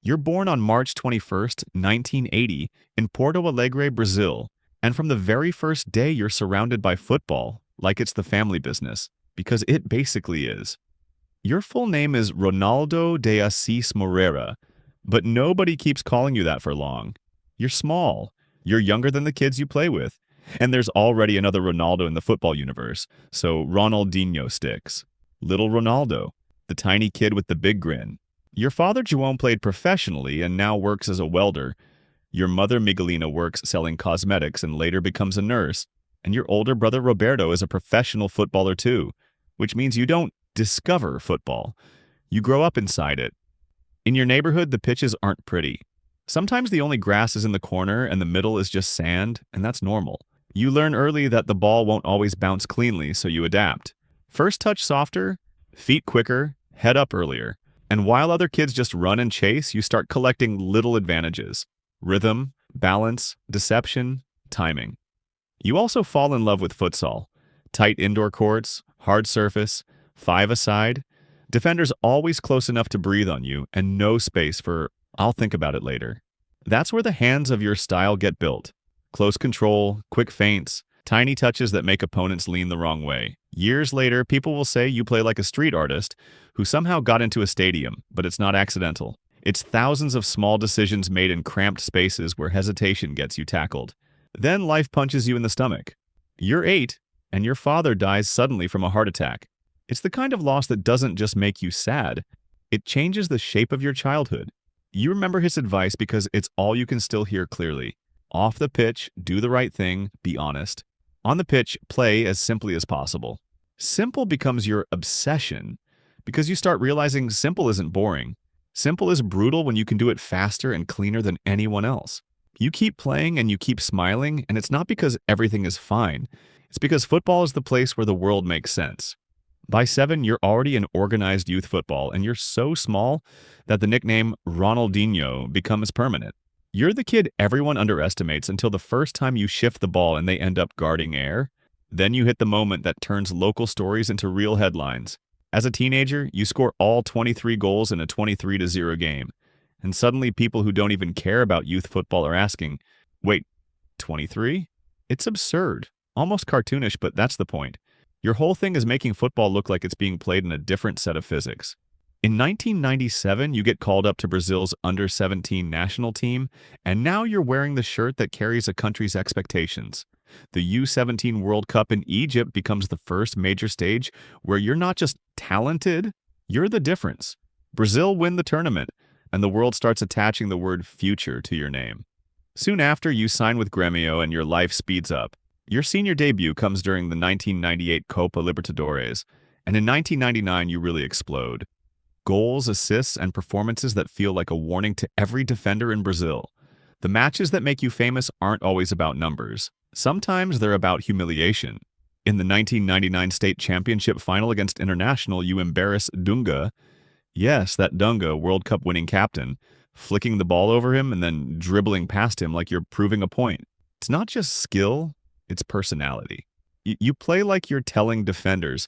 You're born on March 21st, 1980, in Porto Alegre, Brazil, and from the very first day you're surrounded by football, like it's the family business, because it basically is. Your full name is Ronaldo de Assis Moreira, but nobody keeps calling you that for long. You're small, you're younger than the kids you play with, and there's already another Ronaldo in the football universe, so Ronaldinho sticks. Little Ronaldo, the tiny kid with the big grin. Your father João played professionally and now works as a welder. Your mother Miguelina works selling cosmetics and later becomes a nurse. And your older brother Roberto is a professional footballer too, which means you don't discover football. You grow up inside it. In your neighborhood, the pitches aren't pretty. Sometimes the only grass is in the corner and the middle is just sand, and that's normal. You learn early that the ball won't always bounce cleanly, so you adapt. First touch softer, feet quicker, head up earlier. And while other kids just run and chase, you start collecting little advantages. Rhythm, balance, deception, timing. You also fall in love with futsal. Tight indoor courts, hard surface, five-a-side. Defenders always close enough to breathe on you, and no space for, "I'll think about it later." That's where the hands of your style get built. Close control, quick feints, tiny touches that make opponents lean the wrong way. Years later, people will say you play like a street artist who somehow got into a stadium, but it's not accidental. It's thousands of small decisions made in cramped spaces where hesitation gets you tackled. Then life punches you in the stomach. You're 8, and your father dies suddenly from a heart attack. It's the kind of loss that doesn't just make you sad. It changes the shape of your childhood. You remember his advice because it's all you can still hear clearly. Off the pitch, do the right thing, be honest. On the pitch, play as simply as possible. Simple becomes your obsession because you start realizing simple isn't boring. Simple is brutal when you can do it faster and cleaner than anyone else. You keep playing and you keep smiling, and it's not because everything is fine. It's because football is the place where the world makes sense. By 7, you're already in organized youth football, and you're so small that the nickname Ronaldinho becomes permanent. You're the kid everyone underestimates until the first time you shift the ball and they end up guarding air. Then you hit the moment that turns local stories into real headlines. As a teenager, you score all 23 goals in a 23-0 game. And suddenly people who don't even care about youth football are asking, "Wait, 23? It's absurd. Almost cartoonish, but that's the point. Your whole thing is making football look like it's being played in a different set of physics." In 1997, you get called up to Brazil's under-17 national team, and now you're wearing the shirt that carries a country's expectations. The U17 World Cup in Egypt becomes the first major stage where you're not just talented, you're the difference. Brazil win the tournament, and the world starts attaching the word future to your name. Soon after, you sign with Grêmio and your life speeds up. Your senior debut comes during the 1998 Copa Libertadores, and in 1999 you really explode. Goals, assists, and performances that feel like a warning to every defender in Brazil. The matches that make you famous aren't always about numbers. Sometimes they're about humiliation. In the 1999 state championship final against International, you embarrass Dunga. Yes, that Dunga, World Cup winning captain, flicking the ball over him and then dribbling past him like you're proving a point. It's not just skill, it's personality. You play like you're telling defenders,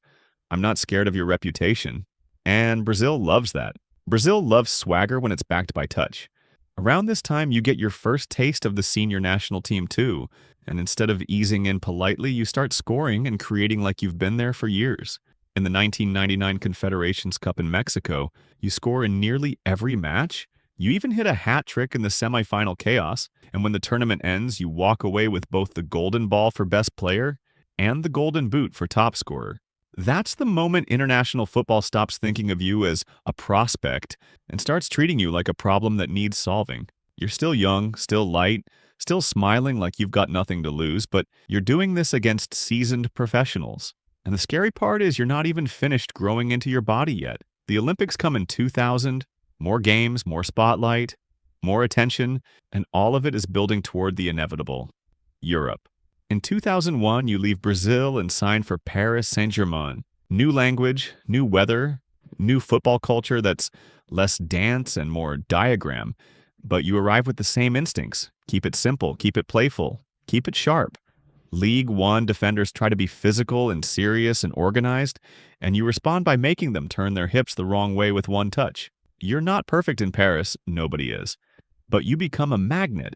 "I'm not scared of your reputation." And Brazil loves that. Brazil loves swagger when it's backed by touch. Around this time, you get your first taste of the senior national team too, and instead of easing in politely, you start scoring and creating like you've been there for years. In the 1999 Confederations Cup in Mexico, you score in nearly every match. You even hit a hat trick in the semifinal chaos, and when the tournament ends, you walk away with both the golden ball for best player and the golden boot for top scorer. That's the moment international football stops thinking of you as a prospect and starts treating you like a problem that needs solving. You're still young, still light, still smiling like you've got nothing to lose, but you're doing this against seasoned professionals. And the scary part is you're not even finished growing into your body yet. The Olympics come in 2000, more games, more spotlight, more attention, and all of it is building toward the inevitable: Europe. In 2001, you leave Brazil and sign for Paris Saint-Germain. New language, new weather, new football culture that's less dance and more diagram. But you arrive with the same instincts. Keep it simple, keep it playful, keep it sharp. League One defenders try to be physical and serious and organized, and you respond by making them turn their hips the wrong way with one touch. You're not perfect in Paris, nobody is. But you become a magnet.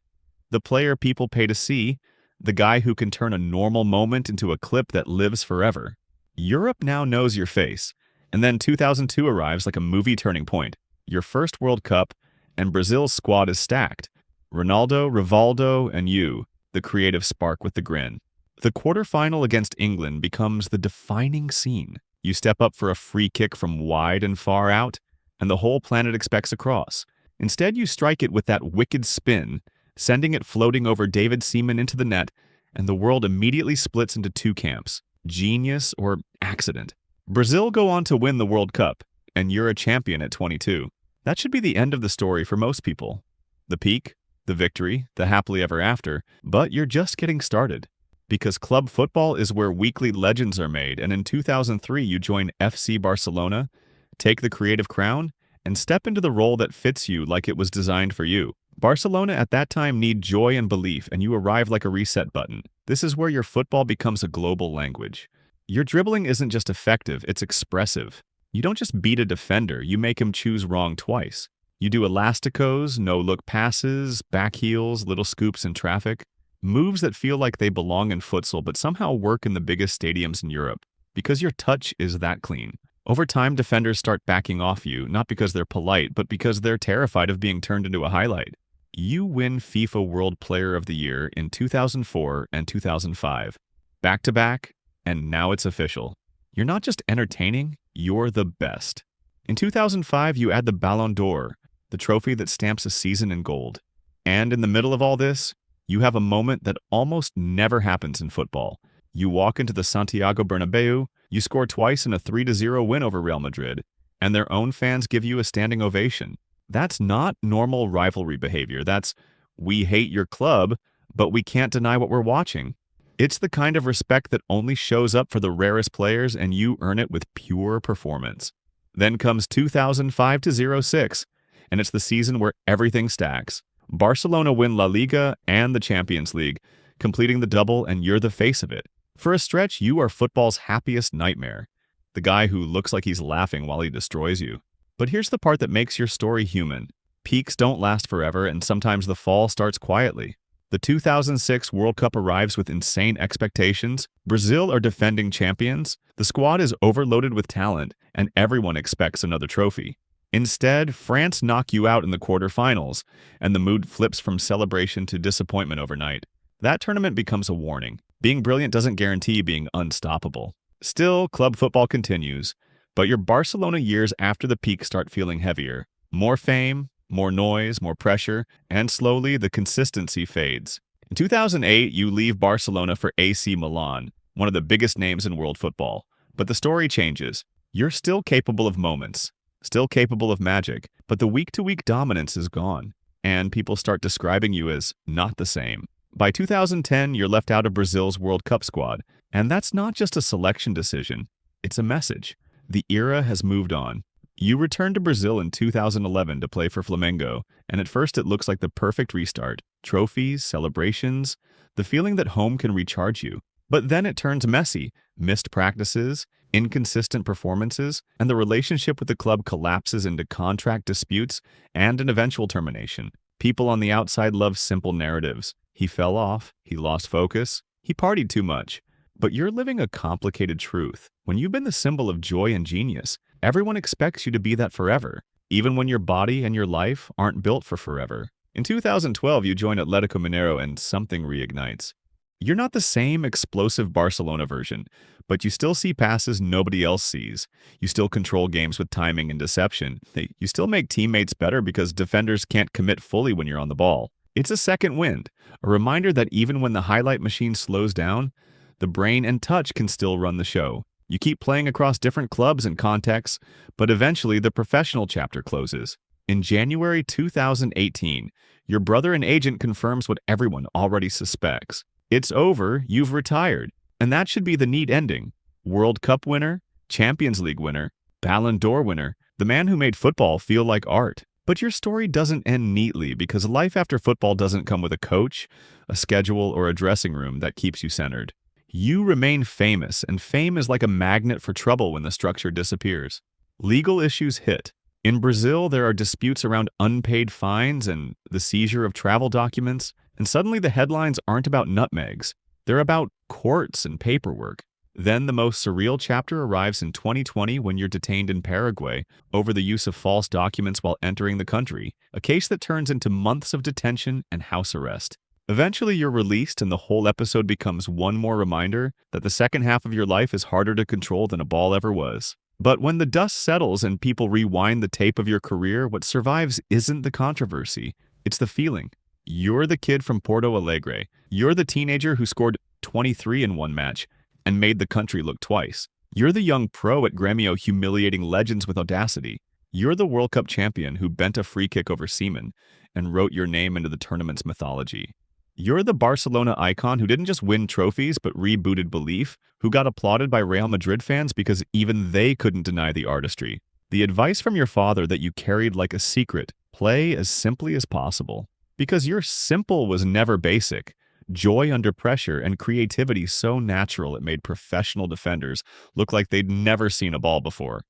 The player people pay to see, the guy who can turn a normal moment into a clip that lives forever. Europe now knows your face. And then 2002 arrives like a movie turning point. Your first World Cup, and Brazil's squad is stacked. Ronaldo, Rivaldo, and you, the creative spark with the grin. The quarterfinal against England becomes the defining scene. You step up for a free kick from wide and far out, and the whole planet expects a cross. Instead, you strike it with that wicked spin, sending it floating over David Seaman into the net, and the world immediately splits into two camps, genius or accident. Brazil go on to win the World Cup, and you're a champion at 22. That should be the end of the story for most people. The peak, the victory, the happily ever after, but you're just getting started. Because club football is where weekly legends are made, and in 2003 you join FC Barcelona, take the creative crown, and step into the role that fits you like it was designed for you. Barcelona at that time need joy and belief, and you arrive like a reset button. This is where your football becomes a global language. Your dribbling isn't just effective, it's expressive. You don't just beat a defender, you make him choose wrong twice. You do elasticos, no-look passes, back heels, little scoops in traffic. Moves that feel like they belong in futsal but somehow work in the biggest stadiums in Europe. Because your touch is that clean. Over time, defenders start backing off you, not because they're polite, but because they're terrified of being turned into a highlight. You win FIFA World Player of the Year in 2004 and 2005. Back-to-back, and now it's official. You're not just entertaining, you're the best. In 2005, you add the Ballon d'Or, the trophy that stamps a season in gold. And in the middle of all this, you have a moment that almost never happens in football. You walk into the Santiago Bernabeu, you score twice in a 3-0 win over Real Madrid, and their own fans give you a standing ovation. That's not normal rivalry behavior. That's, we hate your club, but we can't deny what we're watching. It's the kind of respect that only shows up for the rarest players, and you earn it with pure performance. Then comes 2005-06, and it's the season where everything stacks. Barcelona win La Liga and the Champions League, completing the double, and you're the face of it. For a stretch, you are football's happiest nightmare, the guy who looks like he's laughing while he destroys you. But here's the part that makes your story human. Peaks don't last forever, and sometimes the fall starts quietly. The 2006 World Cup arrives with insane expectations. Brazil are defending champions. The squad is overloaded with talent, and everyone expects another trophy. Instead, France knock you out in the quarterfinals, and the mood flips from celebration to disappointment overnight. That tournament becomes a warning. Being brilliant doesn't guarantee being unstoppable. Still, club football continues, but your Barcelona years after the peak start feeling heavier. More fame, more noise, more pressure, and slowly the consistency fades. In 2008, you leave Barcelona for AC Milan, one of the biggest names in world football. But the story changes. You're still capable of moments, still capable of magic, but the week-to-week dominance is gone, and people start describing you as not the same. By 2010, you're left out of Brazil's World Cup squad, and that's not just a selection decision, it's a message. The era has moved on. You return to Brazil in 2011 to play for Flamengo, and at first it looks like the perfect restart. Trophies, celebrations, the feeling that home can recharge you. But then it turns messy. Missed practices, inconsistent performances, and the relationship with the club collapses into contract disputes and an eventual termination. People on the outside love simple narratives. He fell off, he lost focus, he partied too much. But you're living a complicated truth. When you've been the symbol of joy and genius, everyone expects you to be that forever, even when your body and your life aren't built for forever. In 2012, you join Atletico Mineiro and something reignites. You're not the same explosive Barcelona version, but you still see passes nobody else sees. You still control games with timing and deception. You still make teammates better because defenders can't commit fully when you're on the ball. It's a second wind, a reminder that even when the highlight machine slows down, the brain and touch can still run the show. You keep playing across different clubs and contexts, but eventually the professional chapter closes. In January 2018, your brother and agent confirms what everyone already suspects. It's over, you've retired. And that should be the neat ending. World Cup winner, Champions League winner, Ballon d'Or winner, the man who made football feel like art. But your story doesn't end neatly because life after football doesn't come with a coach, a schedule, or a dressing room that keeps you centered. You remain famous, and fame is like a magnet for trouble when the structure disappears. Legal issues hit. In Brazil, there are disputes around unpaid fines and the seizure of travel documents, and suddenly the headlines aren't about nutmegs. They're about courts and paperwork. Then the most surreal chapter arrives in 2020 when you're detained in Paraguay over the use of false documents while entering the country, a case that turns into months of detention and house arrest. Eventually, you're released, and the whole episode becomes one more reminder that the second half of your life is harder to control than a ball ever was. But when the dust settles and people rewind the tape of your career, what survives isn't the controversy, it's the feeling. You're the kid from Porto Alegre. You're the teenager who scored 23 in one match and made the country look twice. You're the young pro at Gremio humiliating legends with audacity. You're the World Cup champion who bent a free kick over Seaman and wrote your name into the tournament's mythology. You're the Barcelona icon who didn't just win trophies but rebooted belief, who got applauded by Real Madrid fans because even they couldn't deny the artistry. The advice from your father that you carried like a secret: play as simply as possible. Because your simple was never basic. Joy under pressure and creativity so natural it made professional defenders look like they'd never seen a ball before.